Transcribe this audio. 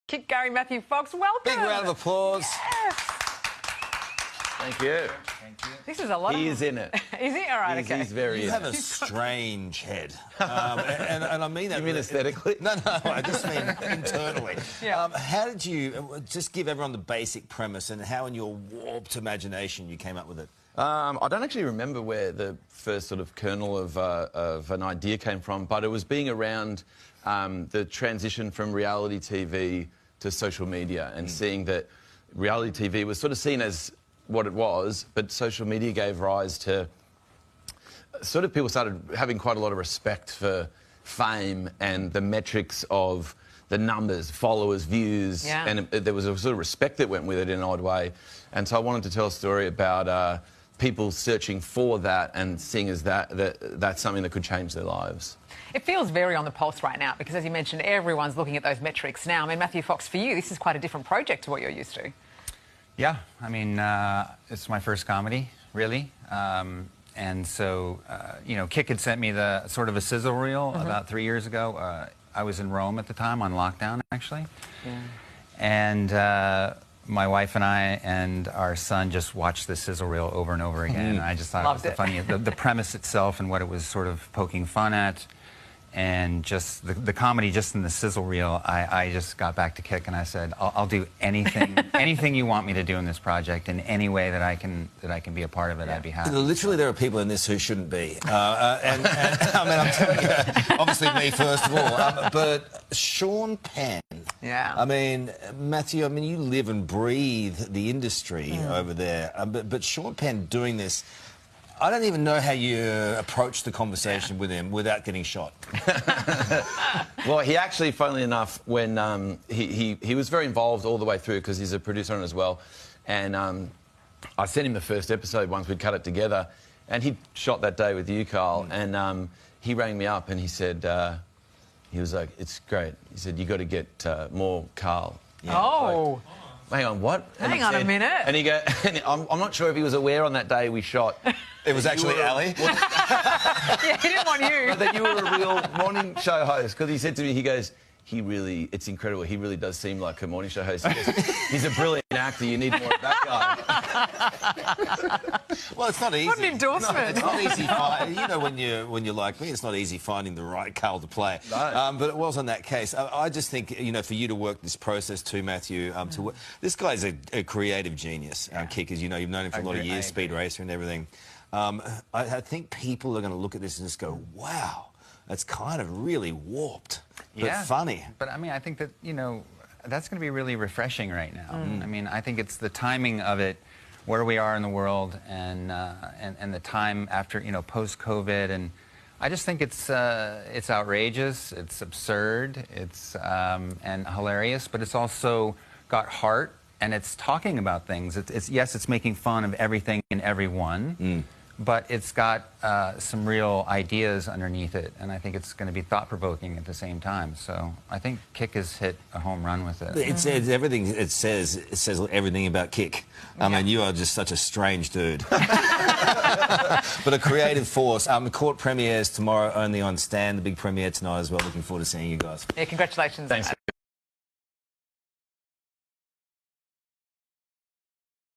Kick Gary Matthew Fox, welcome. Big round of applause. Yes. Thank you. Thank you. This is a lot. He is in it. Is he? All right, okay. He's very You in have it. a strange head. And I mean that... You mean aesthetically? No, I just mean internally. Yeah. How did you... Just give everyone the basic premise and how in your warped imagination you came up with it. I don't actually remember where the first sort of kernel of an idea came from, but it was being around the transition from reality TV to social media and seeing that reality TV was sort of seen as what it was, but social media gave rise to sort of people started having quite a lot of respect for fame and the metrics of the numbers, followers, views, and there was a sort of respect that went with it in an odd way. And so I wanted to tell a story about people searching for that and seeing as that's something that could change their lives. It feels very on the pulse right now because, as you mentioned, everyone's looking at those metrics now. I mean, Matthew Fox, for you, this is quite a different project to what you're used to. Yeah, I mean, it's my first comedy, really. And so, you know, Kick had sent me the sort of a sizzle reel about 3 years ago. I was in Rome at the time on lockdown, actually. Yeah. And my wife and I and our son just watched the sizzle reel over and over again. And I just thought it was the funniest. The premise itself and what it was sort of poking fun at. And just the comedy just in the sizzle reel, I just got back to Kick and I said, I'll do anything, anything you want me to do in this project in any way that I can be a part of it. I'd be happy. Literally, there are people in this who shouldn't be. And I mean, I'm telling you, obviously me first of all, but Sean Penn. Yeah. I mean, Matthew, I mean, you live and breathe the industry over there. But Sean Penn doing this, I don't even know how you approach the conversation with him without getting shot. Well, he actually, funnily enough, when he was very involved all the way through because he's a producer on it as well. And I sent him the first episode once we'd cut it together. And he shot that day with you, Carl. And he rang me up and he said, he was like, it's great. He said, you got to get more Carl. Yeah. Oh. Hang on, what? And hang on a minute. And he go, and I'm not sure if he was aware on that day we shot. It was actually Ali. Yeah, he didn't want you. But that you were a real morning show host. Because he said to me, he goes, it's incredible. He really does seem like a morning show host. He goes, he's a brilliant actor. You need more of that guy. Well, it's not easy. What an endorsement. No, it's not easy. You know, when you're like me, it's not easy finding the right Carl to play. No. But it was on that case. I just think, you know, for you to work this process too, Matthew, this guy's a creative genius, Kick, as you know, you've known him for a lot of years, speed racer and everything. I think people are going to look at this and just go, wow, that's kind of really warped, but funny. But, I mean, I think that, you know, that's going to be really refreshing right now. I mean, I think it's the timing of it, where we are in the world, and the time after, you know, post-COVID, and I just think it's outrageous, it's absurd, it's and hilarious, but it's also got heart, and it's talking about things. Yes, it's making fun of everything and everyone. But it's got some real ideas underneath it, and I think it's going to be thought-provoking at the same time. So I think Kick has hit a home run with it. It says everything. It says everything about Kick. I mean, you are just such a strange dude, but a creative force. Court premieres tomorrow only on Stan. The big premiere tonight as well. Looking forward to seeing you guys. Yeah, congratulations. Thanks.